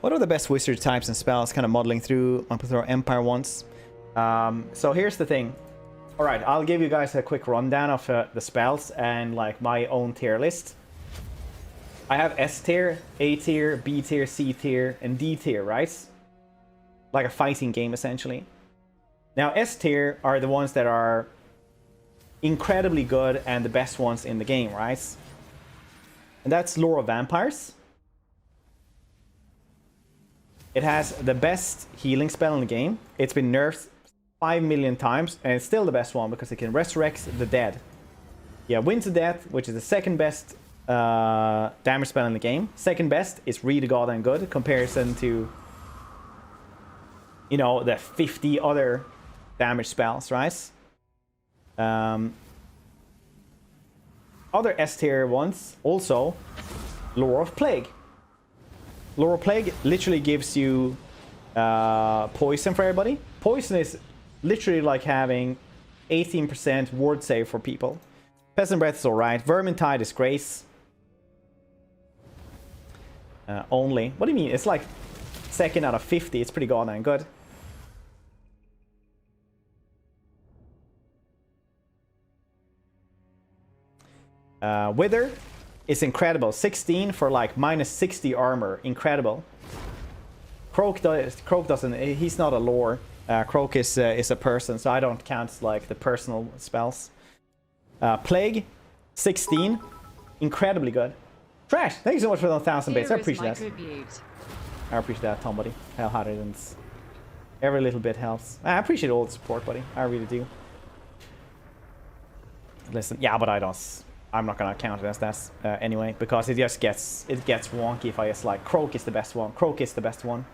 What are the best wizard types and spells? Kind of modeling through Empire ones. So here's the thing. All right, I'll give you guys a quick rundown of the spells and like my own tier list. I have S tier, A tier, B tier, C tier, and D tier, right? Like a fighting game, essentially. Now, S tier are the ones that are incredibly good and the best ones in the game, right? And that's Lore of Vampires. It has the best healing spell in the game. It's been nerfed 5 million times, and it's still the best one because it can resurrect the dead. Yeah, Winds of Death, which is the second best damage spell in the game. Second best is really goddamn good in comparison to, you know, the 50 other damage spells, right? Other S tier ones also, Lore of Plague. Lore of Plague literally gives you poison for everybody. Poison is literally like having 18% ward save for people. Peasant Breath is alright. Vermintide is grace. Only. What do you mean? It's like second out of 50. It's pretty goddamn good. Wither is incredible. 16 for like minus 60 armor. Incredible. Croak doesn't. He's not a lore. Croak is a person, so I don't count like the personal spells. Plague, 16, incredibly good. Trash, thank you so much for the 1,000 bits. I appreciate that. I appreciate that, Tom, buddy. Hell, Harridans. Every little bit helps. I appreciate all the support, buddy. I really do. Listen, yeah, but I'm not gonna count it as that anyway, because it just gets wonky if I just like Croak is the best one. Croak is the best one.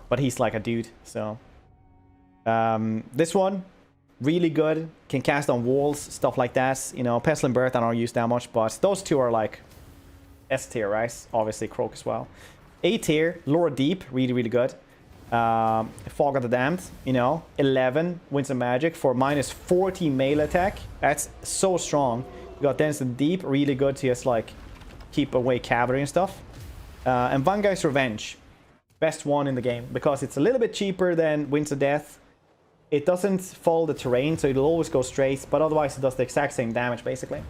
But he's like a dude, so this one really good, can cast on walls, stuff like that. You know, Pestilent Birth I don't use that much, but those two are like S tier, right? Obviously Croak as well. A tier, Lore Deep, really good. Fog of the Damned, you know, 11 Winds of Magic for minus 40 melee attack. That's so strong. You got Dense and Deep, really good to just like keep away cavalry and stuff. And Vangai's Revenge, best one in the game because it's a little bit cheaper than Winds of Death. It doesn't follow the terrain, so it'll always go straight, but otherwise it does the exact same damage basically.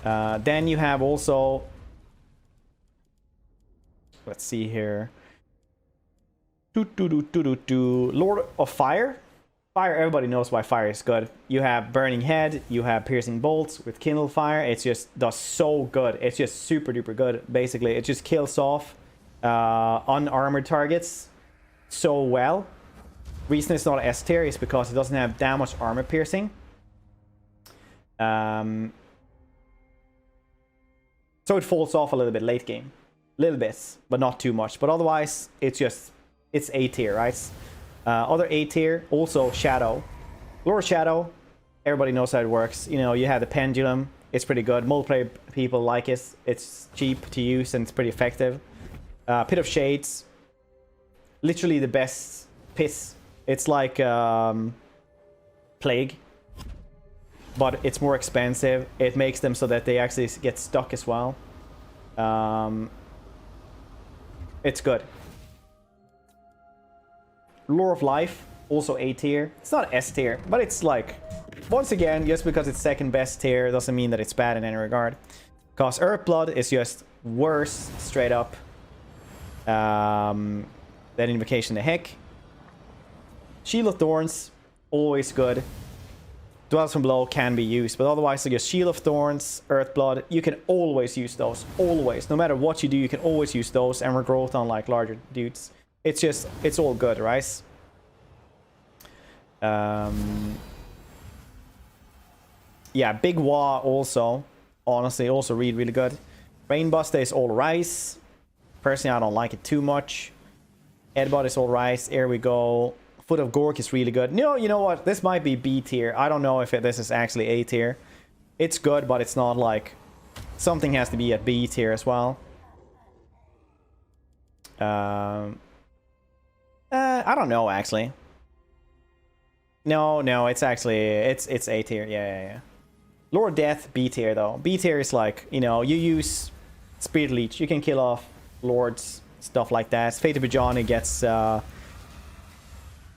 Then you have also, let's see here, Lord of Fire. Fire, everybody knows why fire is good. You have Burning Head, you have Piercing Bolts with Kindle Fire. It just does so good. It's just super duper good. Basically, it just kills off unarmored targets so well. Reason it's not S tier is because it doesn't have that much armor piercing. So it falls off a little bit late game. Little bit, but not too much. But otherwise, it's A tier, right? Other A tier, also Shadow. Lore Shadow, everybody knows how it works. You know, you have the Pendulum. It's pretty good. Multiplayer people like it. It's cheap to use and it's pretty effective. Pit of Shades. Literally the best pits. It's like Plague, but it's more expensive. It makes them so that they actually get stuck as well. It's good. Lore of Life, also A tier. It's not S tier, but it's like, once again, just because it's second best tier doesn't mean that it's bad in any regard. Because Earthblood is just worse, straight up, than Invocation the Heck. Shield of Thorns, always good. Dwells from Below can be used, but otherwise, like Shield of Thorns, Earthblood, you can always use those. Always. No matter what you do, you can always use those and regrowth on like larger dudes. It's just, it's all good, right? Yeah, Big Wa also, honestly, also really good. Rainbuster is all rice. Personally, I don't like it too much. Headbutt is all rice. Here we go. Foot of Gork is really good. No, you know what? This might be B tier. I don't know if this is actually A tier. It's good, but it's not like... Something has to be at B tier as well. I don't know, actually. No, it's actually... It's A tier. Yeah. Lord Death, B tier, though. B tier is like, you know, you use Spirit Leech, you can kill off lords, stuff like that. Fate of Bajani gets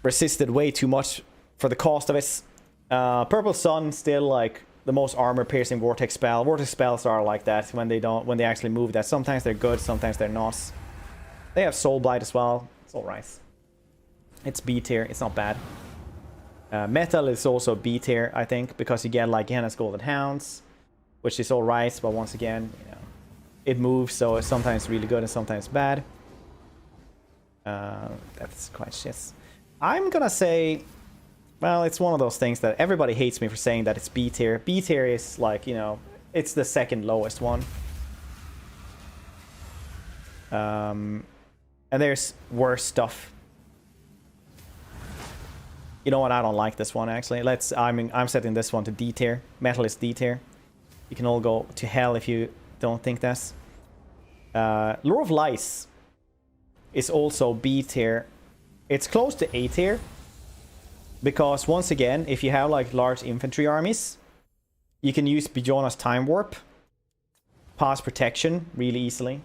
resisted way too much for the cost of it. Purple Sun still like the most armor piercing vortex spell. Vortex spells are like that when they actually move that. Sometimes they're good, sometimes they're not. They have Soul Blight as well. It's alright. It's B tier, it's not bad. Metal is also B tier, I think, because you get like Gehenna's Golden Hounds, which is alright, but once again, you know, it moves, so it's sometimes really good and sometimes bad. That's quite shit. I'm gonna say, well, it's one of those things that everybody hates me for saying that it's B tier. B tier is like, you know, it's the second lowest one. And there's worse stuff. You know what? I don't like this one actually. I'm setting this one to D tier. Metal is D tier. You can all go to hell if you don't think that's. Lure of Lice is also B tier. It's close to A tier. Because once again, if you have like large infantry armies, you can use Bijona's Time Warp, pass protection really easily.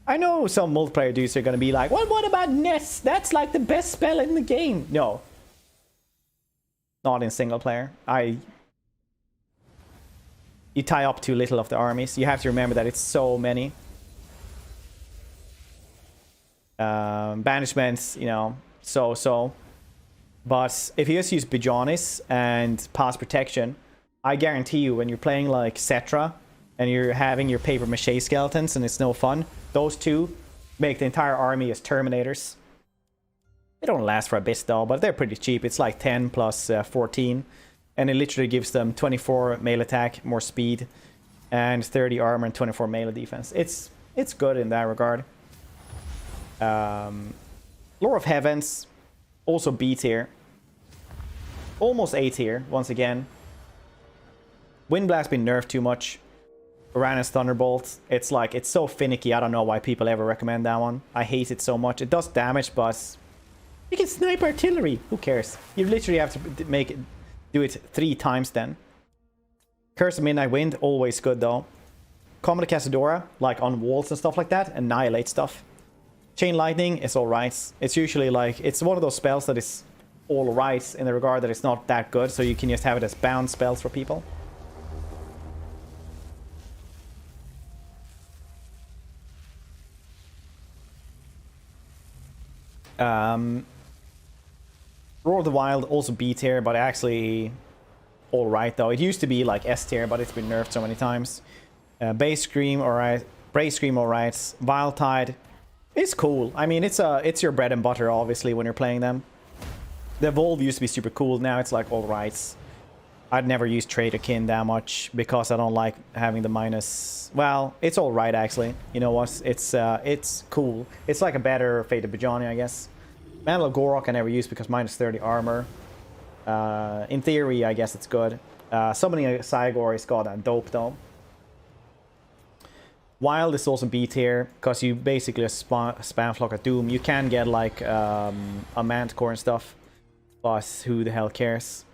I know some multiplayer dudes are gonna be like, well, what about Ness? That's like the best spell in the game. No. Not in single player. You tie up too little of the armies. You have to remember that it's so many. Banishments, you know, so. But if you just use Bijonis and pass protection, I guarantee you when you're playing like Cetra and you're having your paper mache skeletons and it's no fun, those two make the entire army as terminators. They don't last for a bit though, but they're pretty cheap. It's like 10 plus 14. And it literally gives them 24 melee attack, more speed, and 30 armor and 24 melee defense. It's good in that regard. Lore of Heavens, also B tier. Almost A tier, once again. Windblast been nerfed too much. Uranus Thunderbolt, it's like, it's so finicky. I don't know why people ever recommend that one. I hate it so much. It does damage, but you can snipe artillery. Who cares? You literally have to do it 3 times then. Curse of Midnight Wind, always good though. Comet of Casadora, like on walls and stuff like that, annihilate stuff. Chain Lightning is alright. It's usually like, it's one of those spells that is alright in the regard that it's not that good, so you can just have it as bound spells for people. Roar of the Wild, also B tier, but actually alright though. It used to be like S tier, but it's been nerfed so many times. Base Scream, alright. Brave Scream, alright. Wild Tide, it's cool. I mean, it's your bread and butter, obviously, when you're playing them. The Evolve used to be super cool. Now it's like alright. I'd never use Traderkin that much because I don't like having the minus. Well, it's alright actually. You know what? It's cool. It's like a better Fate of Bajani, I guess. Mantle of Gorok I never use because minus 30 armor. In theory, I guess it's good. Summoning a Cygor is goddamn dope though. Wild is also B tier because you basically spam Flock of Doom. You can get like a Manticore and stuff, but who the hell cares?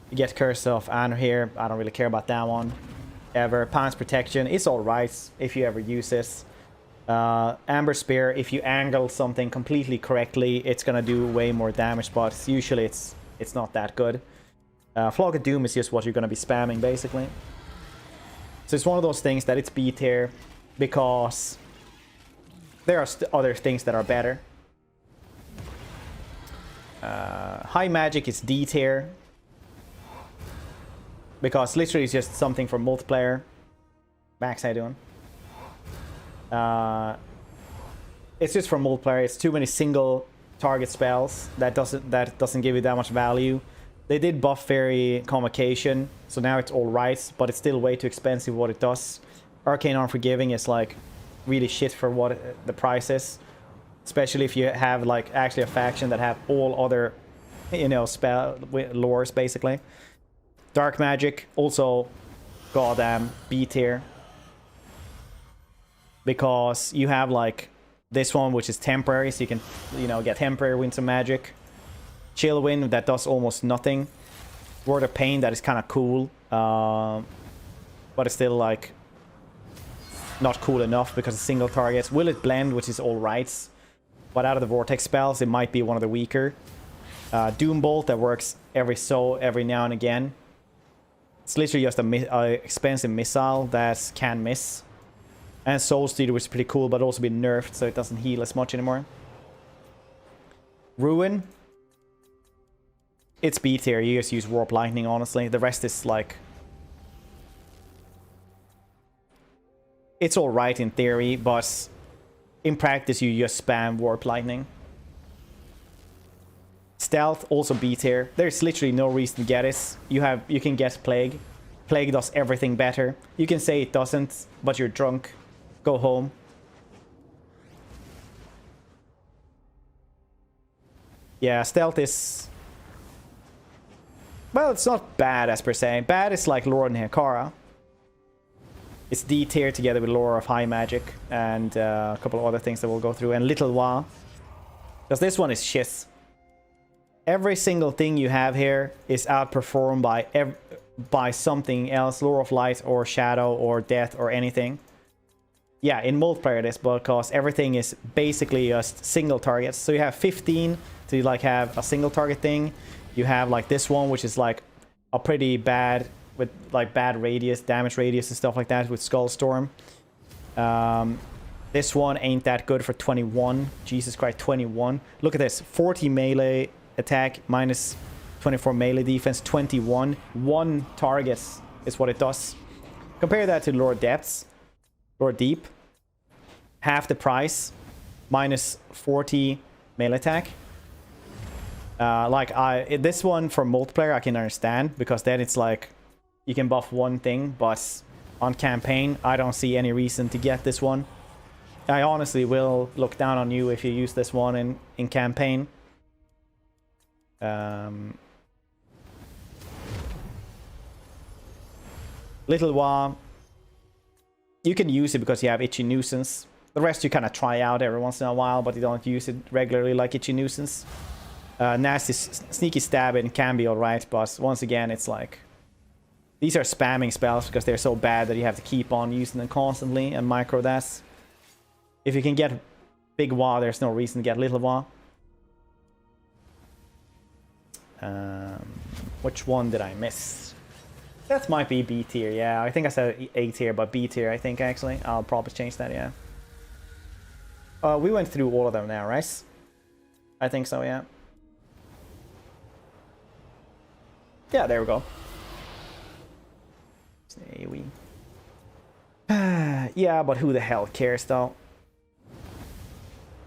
You get Curse of Anor here. I don't really care about that one. Ever. Pounce Protection is alright if you ever use this. Amber Spear, if you angle something completely correctly, it's gonna do way more damage, but usually it's not that good. Flock of Doom is just what you're gonna be spamming, basically. So it's one of those things that it's B tier because there are other things that are better. High Magic is D tier because literally it's just something for multiplayer. Max, how you doing? It's just for multiplayer. It's too many single target spells that doesn't give you that much value. They did buff Fairy Convocation, so now it's alright, but it's still way too expensive what it does. Arcane Unforgiving is like really shit for what the price is, especially if you have like actually a faction that have all other, you know, spell lores basically. Dark Magic also goddamn B tier because you have like this one which is temporary, so you can, you know, get temporary Winds of Magic. Chill Wind that does almost nothing. Word of Pain that is kind of cool, but it's still like not cool enough because it's single targets. Will it blend, which is alright. But out of the vortex spells, it might be one of the weaker. Doom Bolt that works every now and again. It's literally just a expensive missile that can miss. And Soul Stealer, which is pretty cool, but also been nerfed, so it doesn't heal as much anymore. Ruin. It's B tier. You just use Warp Lightning, honestly. The rest is like... It's alright in theory, but in practice you just spam Warp Lightning. Stealth, also B tier. There's literally no reason to get it. You can get Plague. Plague does everything better. You can say it doesn't, but you're drunk. Go home. Yeah, Stealth is... Well, it's not bad as per se. Bad is like Lord and Hekara. It's D tier together with Lore of High Magic and a couple of other things that we'll go through. And littleone. Because this one is shit. Every single thing you have here is outperformed by something else. Lore of Light or Shadow or Death or anything. Yeah, in multiplayer it is because everything is basically just single targets. So you have 15 to like have a single target thing. You have like this one, which is like a pretty bad, with like bad radius, damage radius and stuff like that with Skull Storm. This one ain't that good for 21. Jesus Christ, 21. Look at this, 40 melee attack minus 24 melee defense, 21. One target is what it does. Compare that to Lord Depths. Lord Deep. Half the price, minus 40 melee attack. This one for multiplayer I can understand, because then it's like you can buff one thing, but on campaign I don't see any reason to get this one. I honestly will look down on you if you use this one in campaign. Littleone, you can use it because you have Itchy Nuisance. The rest you kind of try out every once in a while, but you don't use it regularly like Itchy Nuisance. Nasty Sneaky Stabbing can be alright, but once again it's like... These are spamming spells because they're so bad that you have to keep on using them constantly and micro that. If you can get Big Wa, there's no reason to get Little Wa. Which one did I miss? That might be B tier, yeah. I think I said A tier, but B tier I think actually. I'll probably change that, yeah. We went through all of them now, right? I think so, yeah. Yeah, there we go. Yeah, but who the hell cares though?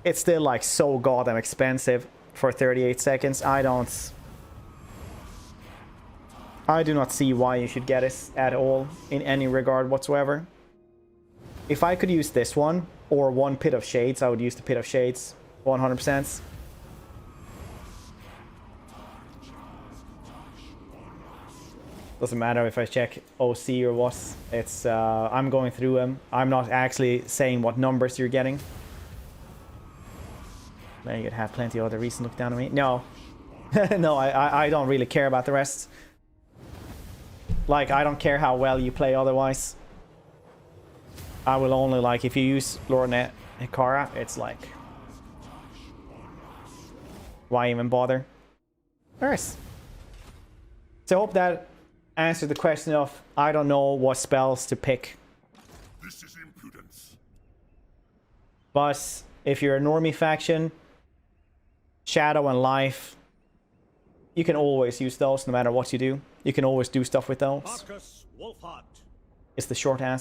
It's still like so goddamn expensive for 38 seconds. I do not see why you should get it at all in any regard whatsoever. If I could use this one or one Pit of Shades, I would use the Pit of Shades 100%. Doesn't matter if I check OC or what. It's I'm going through them. I'm not actually saying what numbers you're getting. Then you'd have plenty of other reasons to look down on me. No. No, I don't really care about the rest. Like, I don't care how well you play otherwise. I will only, like, if you use Lorna Hekara, it's like... Why even bother? Alright. So I hope that answered the question of, I don't know what spells to pick. This is impudence. But if you're a normie faction, Shadow and Life, you can always use those no matter what you do. You can always do stuff with those. It's the short answer.